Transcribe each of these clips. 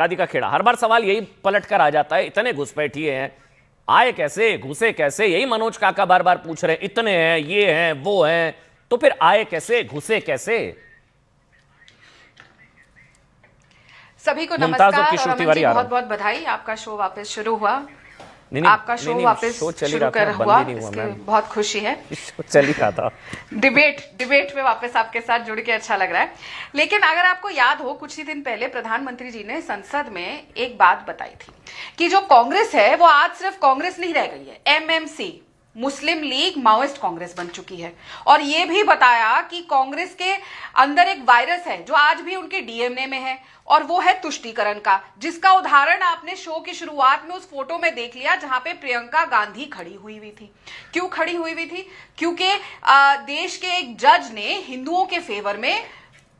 राधिका खेड़ा, हर बार सवाल यही पलट कर आ जाता है, इतने घुसपैठिए हैं, आए कैसे, घुसे कैसे? यही मनोज काका बार बार पूछ रहे हैं, इतने हैं, ये हैं, वो हैं, तो फिर आए कैसे, घुसे कैसे? सभी को मुमताज और नमस्कार किशोर और तिवारी बहुत बहुत बधाई। आपका शो वापस शुरू हुआ। नहीं, आपका शो वापस शुरू कर हुआ, इसके बहुत खुशी है। चल ही रहा था। डिबेट में वापस आपके साथ जुड़ के अच्छा लग रहा है। लेकिन अगर आपको याद हो, कुछ ही दिन पहले प्रधानमंत्री जी ने संसद में एक बात बताई थी कि जो कांग्रेस है वो आज सिर्फ कांग्रेस नहीं रह गई है, एमएमसी मुस्लिम लीग माओइस्ट कांग्रेस बन चुकी है। और ये भी बताया कि कांग्रेस के अंदर एक वायरस है जो आज भी उनके डीएनए में है, और वो है तुष्टीकरण का, जिसका उदाहरण आपने शो की शुरुआत में उस फोटो में देख लिया जहां पे प्रियंका गांधी खड़ी हुई थी। क्यों खड़ी हुई थी? क्योंकि देश के एक जज ने हिंदुओं के फेवर में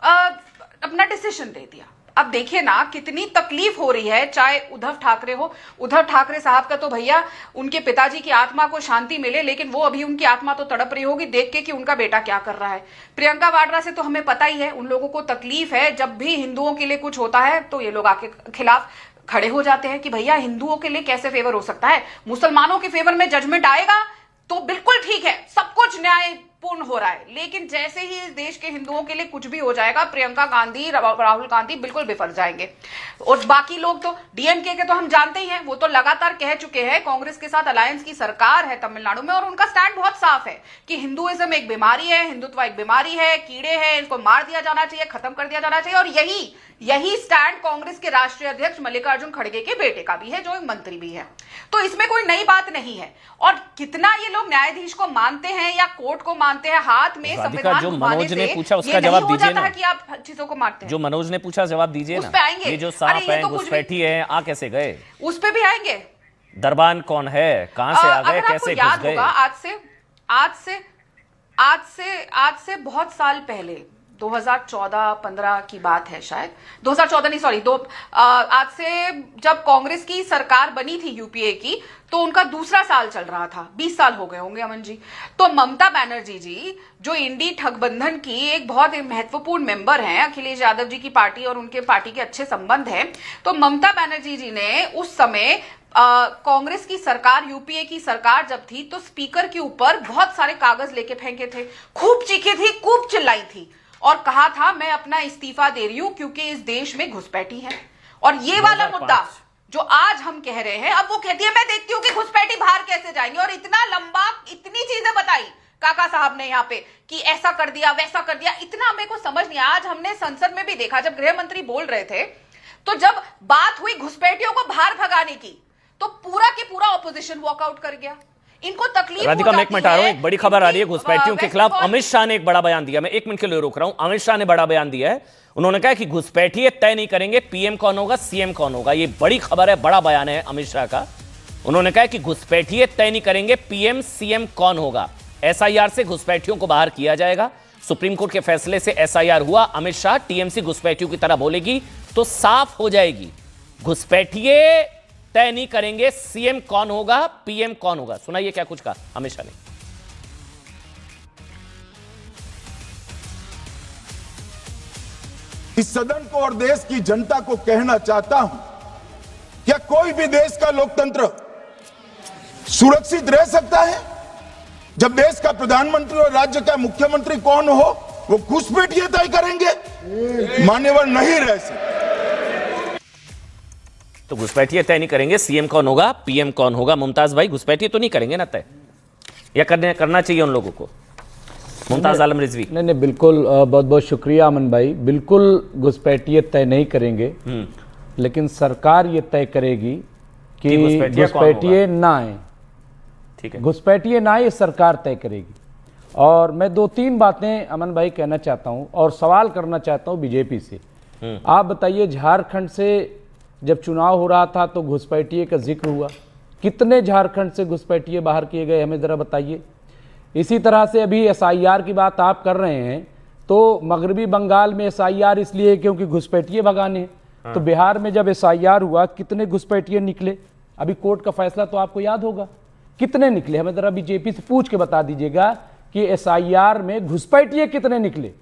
अपना डिसीजन दे दिया। अब देखिए ना, कितनी तकलीफ हो रही है, चाहे उद्धव ठाकरे हो। उद्धव ठाकरे साहब का तो भैया, उनके पिताजी की आत्मा को शांति मिले, लेकिन वो अभी उनकी आत्मा तो तड़प रही होगी देख के कि उनका बेटा क्या कर रहा है। प्रियंका वाड्रा से तो हमें पता ही है, उन लोगों को तकलीफ है। जब भी हिंदुओं के लिए कुछ होता है तो ये लोग आके खिलाफ खड़े हो जाते हैं कि भैया हिंदुओं के लिए कैसे फेवर हो सकता है, मुसलमानों के फेवर में जजमेंट आएगा तो बिल्कुल ठीक है, सब कुछ न्यायपूर्ण हो रहा है। लेकिन जैसे ही इस देश के हिंदुओं के लिए कुछ भी हो जाएगा, प्रियंका गांधी, राहुल गांधी बिल्कुल बिफर जाएंगे। और बाकी लोग तो डीएमके के तो हम जानते ही हैं, वो तो लगातार कह चुके हैं, कांग्रेस के साथ अलायंस की सरकार है तमिलनाडु में, और उनका स्टैंड बहुत साफ है कि हिंदुइज्म एक बीमारी है, हिंदुत्व एक बीमारी है, कीड़े हैं, इनको मार दिया जाना चाहिए, खत्म कर दिया जाना चाहिए। और यही स्टैंड कांग्रेस के राष्ट्रीय अध्यक्ष मल्लिकार्जुन खड़गे के बेटे का भी है, जो एक मंत्री भी है। तो इसमें कोई नई बात नहीं है। और कितना ये लोग न्यायाधीश को मानते हैं या कोर्ट को मानते हैं, हाथ में संविधान जो मनोज ने पूछा उसका जवाब दीजिए ना, कि आप चीजों को मानते हैं। जो मनोज ने पूछा जवाब दीजिए ना। ये जो सांप है, घुसपैठी है, आ कैसे गए? उस पे भी आएंगे। दरबान कौन है, कहां से आ गए, कैसे घुस गए? आज से बहुत साल पहले, 2014-15 की बात है शायद, 2014 नहीं, सॉरी, आज से जब कांग्रेस की सरकार बनी थी यूपीए की, तो उनका दूसरा साल चल रहा था, 20 साल हो गए होंगे अमन जी। तो ममता बनर्जी जी, जो इंडी ठगबंधन की एक बहुत महत्वपूर्ण मेंबर हैं, अखिलेश यादव जी की पार्टी और उनके पार्टी के अच्छे संबंध हैं, तो ममता बनर्जी जी ने उस समय कांग्रेस की सरकार, यूपीए की सरकार जब थी, तो स्पीकर के ऊपर बहुत सारे कागज लेके फेंके थे, खूब चीखी थी, खूब चिल्लाई थी और कहा था मैं अपना इस्तीफा दे रही हूं क्योंकि इस देश में घुसपैठी है। और ये वाला मुद्दा जो आज हम कह रहे हैं, अब वो कहती है मैं देखती हूं कि घुसपैठी बाहर कैसे जाएंगे, और इतना लंबा, इतनी चीजें बताई काका साहब ने यहाँ पे कि ऐसा कर दिया, वैसा कर दिया, इतना मेरे को समझ नहीं। आज हमने संसद में भी देखा, जब गृह मंत्री बोल रहे थे, तो जब बात हुई घुसपैठियों को बाहर भगाने की, तो पूरा की पूरा ऑपोजिशन वॉकआउट कर गया। इनको तकलीफ राधिका, मैं एक मिनट आ रहा हूं, एक बड़ी खबर आ रही है घुसपैठियों के खिलाफ। अमित शाह ने एक बड़ा बयान दिया, मैं एक मिनट के लिए रोक रहा हूं। अमित शाह ने बड़ा बयान दिया है, उन्होंने कहा कि घुसपैठिए तय नहीं करेंगे पीएम कौन होगा, सीएम कौन होगा। ये बड़ी खबर है, बड़ा बयान है अमित शाह का। उन्होंने कहा कि घुसपैठिए तय नहीं करेंगे पीएम सीएम कौन होगा, एसआईआर से घुसपैठियों को बाहर किया जाएगा। सुप्रीम कोर्ट के फैसले से एसआईआर हुआ। अमित शाह, टीएमसी घुसपैठियों की तरह बोलेगी तो साफ हो जाएगी, घुसपैठिए तय नहीं करेंगे सीएम कौन होगा, पीएम कौन होगा। सुनाइए क्या कुछ कहा अमित शाह ने। इस सदन को और देश की जनता को कहना चाहता हूं, क्या कोई भी देश का लोकतंत्र सुरक्षित रह सकता है जब देश का प्रधानमंत्री और राज्य का मुख्यमंत्री कौन हो वो घुसपैठिए तय करेंगे? मान्यवर नहीं रह सकते। तो घुसपैठिए तय नहीं करेंगे सीएम कौन होगा, पीएम कौन होगा। मुमताज भाई, घुसपैठिए तो नहीं करेंगे ना तय, या करना चाहिए उन लोगों को? मुमताज आलम रिजवी। नहीं, बिल्कुल, बहुत बहुत शुक्रिया अमन भाई। बिल्कुल घुसपैठिए तय नहीं करेंगे, लेकिन सरकार ये तय करेगी कि घुसपैठिए ना आए। ठीक है, घुसपैठिए ना आए, सरकार तय करेगी। और मैं 2-3 बातें अमन भाई कहना चाहता हूं और सवाल करना चाहता हूं बीजेपी से। आप बताइए, झारखंड से जब चुनाव हो रहा था तो घुसपैठिए का जिक्र हुआ, कितने झारखंड से घुसपैठिए बाहर किए गए, हमें जरा बताइए। इसी तरह से अभी एसआईआर की बात आप कर रहे हैं, तो मगरबी बंगाल में एसआईआर इसलिए क्योंकि घुसपैठिए भगाने हैं। तो बिहार में जब एसआईआर हुआ, कितने घुसपैठिए निकले? अभी कोर्ट का फैसला तो आपको याद होगा, कितने निकले? हमें जरा बीजेपी से पूछ के बता दीजिएगा कि एसआईआर में घुसपैठिए कितने निकले,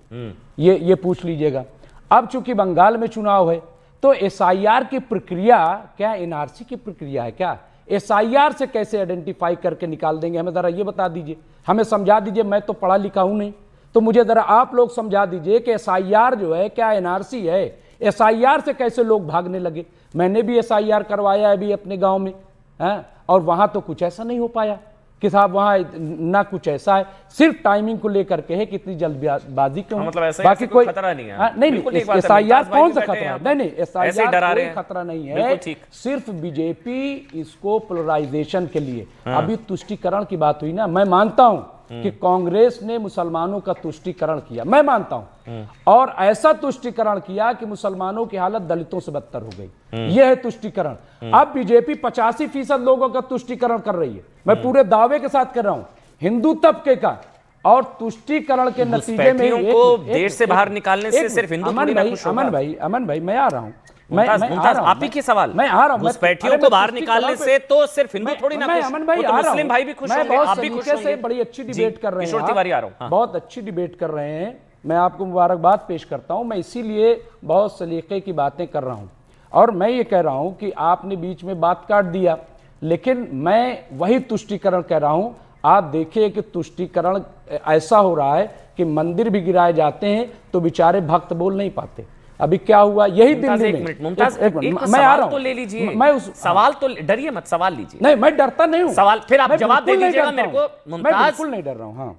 ये पूछ लीजिएगा। अब चूंकि बंगाल में चुनाव है, तो एसआईआर की प्रक्रिया क्या एनआरसी की प्रक्रिया है क्या? एसआईआर से कैसे आइडेंटिफाई करके निकाल देंगे? हमें जरा ये बता दीजिए, हमें समझा दीजिए। मैं तो पढ़ा लिखा हूं नहीं, तो मुझे जरा आप लोग समझा दीजिए कि एसआईआर जो है क्या एनआरसी है? एसआईआर से कैसे लोग भागने लगे? मैंने भी एसआईआर करवाया है अभी अपने गांव में, है, और वहां तो कुछ ऐसा नहीं हो पाया कि साहब वहां ना कुछ ऐसा है, सिर्फ टाइमिंग को लेकर के है कि इतनी जल्दबाजी क्यों? मतलब ऐसा बाकी कोई खतरा नहीं है। नहीं, एसआईआर कौन सा खतरा है? नहीं, ऐसे ही डरा एसआईआर रहे कोई हैं। खतरा नहीं है, बिल्कुल ठीक। सिर्फ बीजेपी इसको पोलराइजेशन के लिए। अभी तुष्टीकरण की बात हुई ना, मैं मानता हूं कि कांग्रेस ने मुसलमानों का तुष्टीकरण किया, मैं मानता हूं, और ऐसा तुष्टीकरण किया कि मुसलमानों की हालत दलितों से बदतर हो गई। यह है तुष्टीकरण। अब बीजेपी 85% लोगों का तुष्टीकरण कर रही है, मैं पूरे दावे के साथ कर रहा हूं, हिंदू तबके का। और तुष्टीकरण के नतीजे में को देश से बाहर निकालने से सिर्फ हिंदू थोड़ी ना खुश होगा। अमन भाई मैं आ रहा हूं, मुमताज आप ही की सवाल, मैं आ रहा हूं। घुसपैठियों को बाहर निकालने से तो सिर्फ हिंदू थोड़ी ना खुश, अमन भाई वो तो आ रहा मुस्लिम हूं। भाई भी खुश मैं होंगे, बहुत आप भी खुश सलीके से होंगे। बड़ी अच्छी डिबेट कर रहे हैं, किशोर तिवारी आ रहा हूं। हाँ। बहुत अच्छी डिबेट कर रहे हैं, मैं आपको मुबारकबाद पेश करता हूं। मैं इसीलिए बहुत सलीके की बातें कर रहा हूं, और मैं ये कह रहा हूं कि आपने बीच में बात काट दिया, लेकिन मैं वही तुष्टीकरण कह रहा हूं। आप देखिए कि तुष्टीकरण ऐसा हो रहा है कि मंदिर भी गिराए जाते हैं तो बेचारे भक्त बोल नहीं पाते। अभी क्या हुआ यही दिल्ली में, मुमताज एक एक मिनट, मैं आ रहा हूं, तो ले लीजिए, मैं उस सवाल तो डरिए मत, सवाल लीजिए। नहीं मैं डरता नहीं हूं सवाल फिर आप मैं जवाब दे बिल्कुल नहीं दीजिएगा डरता मेरे को। हूं। मैं मुमताज, बिल्कुल नहीं डर रहा हूं। हाँ,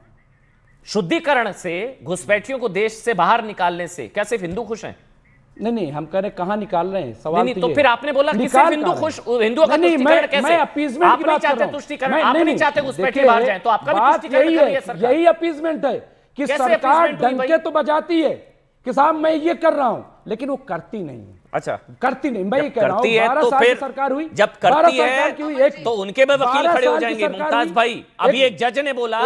शुद्धिकरण से घुसपैठियों को देश से बाहर निकालने से क्या सिर्फ हिंदू खुश हैं? नहीं हम कह रहे कहां निकाल रहे हैं, सवाल नहीं, तो तो ये फिर है। आपने बोला कि निकाल सिर्फ हिंदू कहां खुश, रहे हैं? हिंदुओं का नहीं, तुष्टीकरण कैसे? मैं अपीजमेंट आप की नहीं बात कर चाहते रहा हूं। तुष्टीकरण, मैं- आप नहीं नहीं, चाहते घुसपैठिए देखिए, बाहर जाएं, तो आपका भी बात तुष्टीकरण यही कर रही है है, सरकार। यही अपीजमेंट है कि कैसे सरकार appeasement हुई भाई? डंके तो बजाती है कि साहब मैं ये कर रहा हूं, लेकिन वो करती नहीं है। अच्छा, करती नहीं, मैं ये जब कह रहा हूं। करती है 12 तो साल की फिर सरकार हुई, जब 12 करती सरकार है की हुई, एक तो उनके भी वकील 12 खड़े हो साल की जाएंगे। सरकार मुमताज हुई। भाई, अभी एक एक जज ने बोला,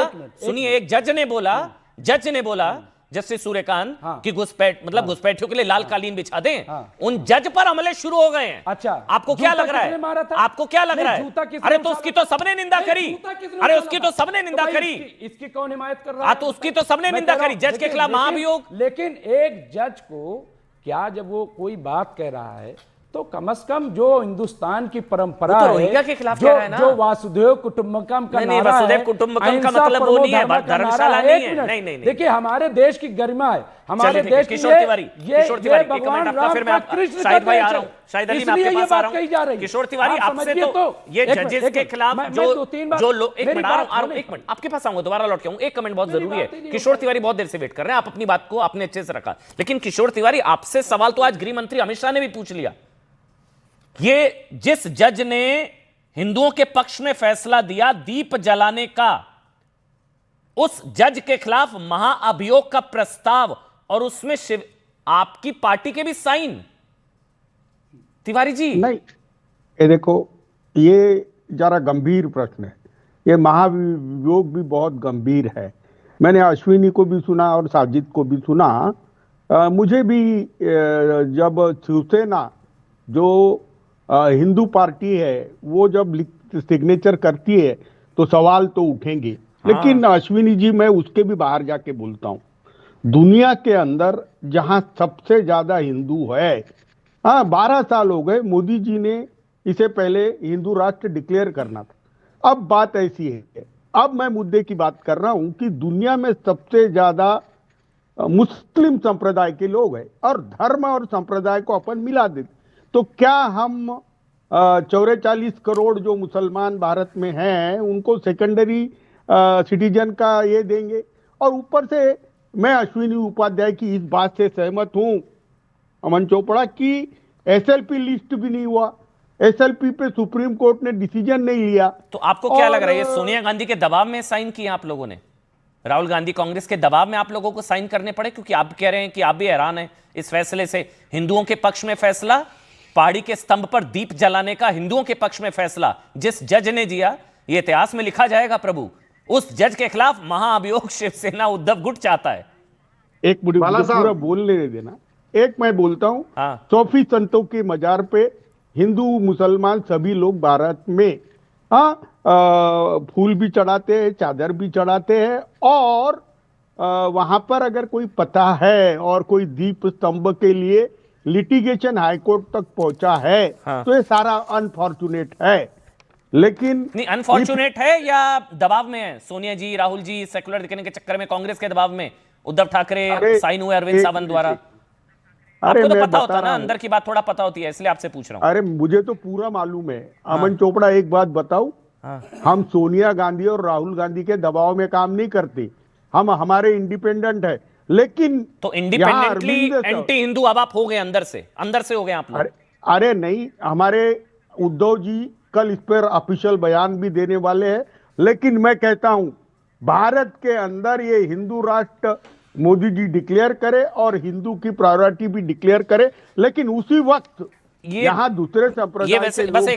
सुनिए, एक जज ने बोला जस्टिस सूर्यकांत हाँ। कि घुसपैठियों के लिए लाल कालीन बिछा दें। हाँ। उन जज पर हमले शुरू हो गए हैं। अच्छा, आपको क्या जूता लग रहा किसने मारा है? था? आपको क्या लग नहीं, रहा जूता है? किसने अरे तो उछाला उसकी था? तो सबने निंदा नहीं, करी। जूता किसने अरे उछाला उसकी था? तो सबने निंदा भाई करी। इसकी कौन हिमायत कर रहा है? हाँ, तो उसकी तो सबने मैं निंदा कह रहा करी, हूं, जज के खिलाफ महाभियोग। लेकिन एक जज को क्या, जब वो कोई बात कह रहा है तो कम से कम जो हिंदुस्तान की परंपरा वो तो है, रोहिंग्या के खिलाफ कह रहा है ना। जो वासुदेव कुटुंबकम का नहीं, नारा है, वसुधैव कुटुंबकम का अहिंसा मतलब वो परमो नहीं है, धर्म का धर्मशाला नारा है। नहीं एक है। मिनट, नहीं। देखिए हमारे देश की गरिमा है, हमारे चलिए, ठीक है। देश की किशोर तिवारी, एक भगवान कमेंट आपका, राम फिर का मैं आप- कृष्ण शाहिद का भाई आ देश रहा है। हूं, शाहिद अली मैं इसलिए आपके ये पास आ बात रहा कही जा रही हूं। है। किशोर तिवारी, आप आपसे समझिए तो ये एक मिनट, जजेस एक के मिनट, खिलाफ मैं जो 2-3 बार, जो लोग, एक मेरी मिनट आ रहा बात हूं, एक मिनट आपके पास आऊंगा, दोबारा लौट के आऊंगा। एक कमेंट बहुत मेरी जरूरी है। बात ही नहीं किशोर हो तिवारी बहुत देर से वेट कर रहे हैं, आप अपनी बात को आपने अच्छे से रखा, लेकिन किशोर तिवारी आपसे सवाल तो आज गृह मंत्री अमित शाह ने भी पूछ लिया। ये जिस जज ने हिंदुओं के पक्ष में फैसला दिया दीप जलाने का, उस जज के खिलाफ महाअभियोग का प्रस्ताव, और उसमें शिव आपकी पार्टी के भी साइन। तिवारी जी, नहीं, ये देखो, ये जरा गंभीर प्रश्न है। ये महाभियोग भी बहुत गंभीर है। मैंने अश्विनी को भी सुना और साजिद को भी सुना। मुझे भी जब शिवसेना जो हिंदू पार्टी है वो जब सिग्नेचर करती है तो सवाल तो उठेंगे। लेकिन अश्विनी जी, मैं उसके भी बाहर जाके बोलता हूँ। दुनिया के अंदर जहां सबसे ज्यादा हिंदू है, हाँ, 12 साल हो गए, मोदी जी ने इसे पहले हिंदू राष्ट्र डिक्लेयर करना था। अब बात ऐसी है, अब मैं मुद्दे की बात कर रहा हूं कि दुनिया में सबसे ज्यादा मुस्लिम संप्रदाय के लोग हैं, और धर्म और संप्रदाय को अपन मिला देते, तो क्या हम 44 करोड़ जो मुसलमान भारत में हैं उनको सेकेंडरी सिटीजन का ये देंगे? और ऊपर से मैं अश्विनी उपाध्याय की इस बात से सहमत हूं, अमन चोपड़ा, की एसएलपी लिस्ट भी नहीं हुआ। एसएलपी पे सुप्रीम कोर्ट ने डिसीजन नहीं लिया। तो आपको क्या लग रहा है, ये सोनिया गांधी के दबाव में साइन किए आप लोगों ने? राहुल गांधी कांग्रेस के दबाव में आप लोगों को साइन करने पड़े? क्योंकि आप कह रहे हैं कि आप भी हैरान हैं इस फैसले से। हिंदुओं के पक्ष में फैसला, पहाड़ी के स्तंभ पर दीप जलाने का हिंदुओं के पक्ष में फैसला जिस जज ने दिया, ये इतिहास में लिखा जाएगा प्रभु। उस जज के खिलाफ महाअभियोग शिवसेना उद्धव गुट चाहता है। एक मुझे पूरा बोलने देना। एक मैं बोलता हूं, हाँ। सूफी संतों के मजार पे हिंदू मुसलमान सभी लोग भारत में फूल भी चढ़ाते हैं, चादर भी चढ़ाते हैं, और वहां पर अगर कोई पता है और कोई दीप स्तंभ के लिए लिटिगेशन हाईकोर्ट तक पहुंचा है, हाँ। तो ये सारा अनफॉर्चुनेट है। लेकिन नहीं, अनफॉर्चुनेट है या दबाव में है? सोनिया जी, राहुल जी सेकुलर दिखने के चक्कर में कांग्रेस के दबाव में उद्धव ठाकरे अरे, साइन हुए अरविंद सावंत द्वारा। अरे आपको तो मैं पता होता बता ना, रहा हूं। अंदर की बात थोड़ा पता होती है, इसलिए आपसे पूछ रहा हूं। अरे मुझे तो पूरा मालूम है। अमन चोपड़ा, एक बात बताऊं, हाँ। हम सोनिया गांधी और राहुल गांधी के दबाव में काम नहीं करते, हम हमारे इंडिपेंडेंट है। लेकिन तो यहाँ इंडिपेंडेंटली अरविंद एंटी हिंदू अब आप हो गए, अंदर से हो गए आप लोग। अरे अरे नहीं, हमारे उद्धव जी कल इस पर ऑफिशियल बयान भी देने वाले हैं। लेकिन मैं कहता हूं, भारत के अंदर ये हिंदू राष्ट्र मोदी जी डिक्लेयर करे और हिंदू की प्रायोरिटी भी डिक्लेयर करे, लेकिन उसी वक्त ये यहाँ दूसरे संप्रदाय वैसे के बस लोग एक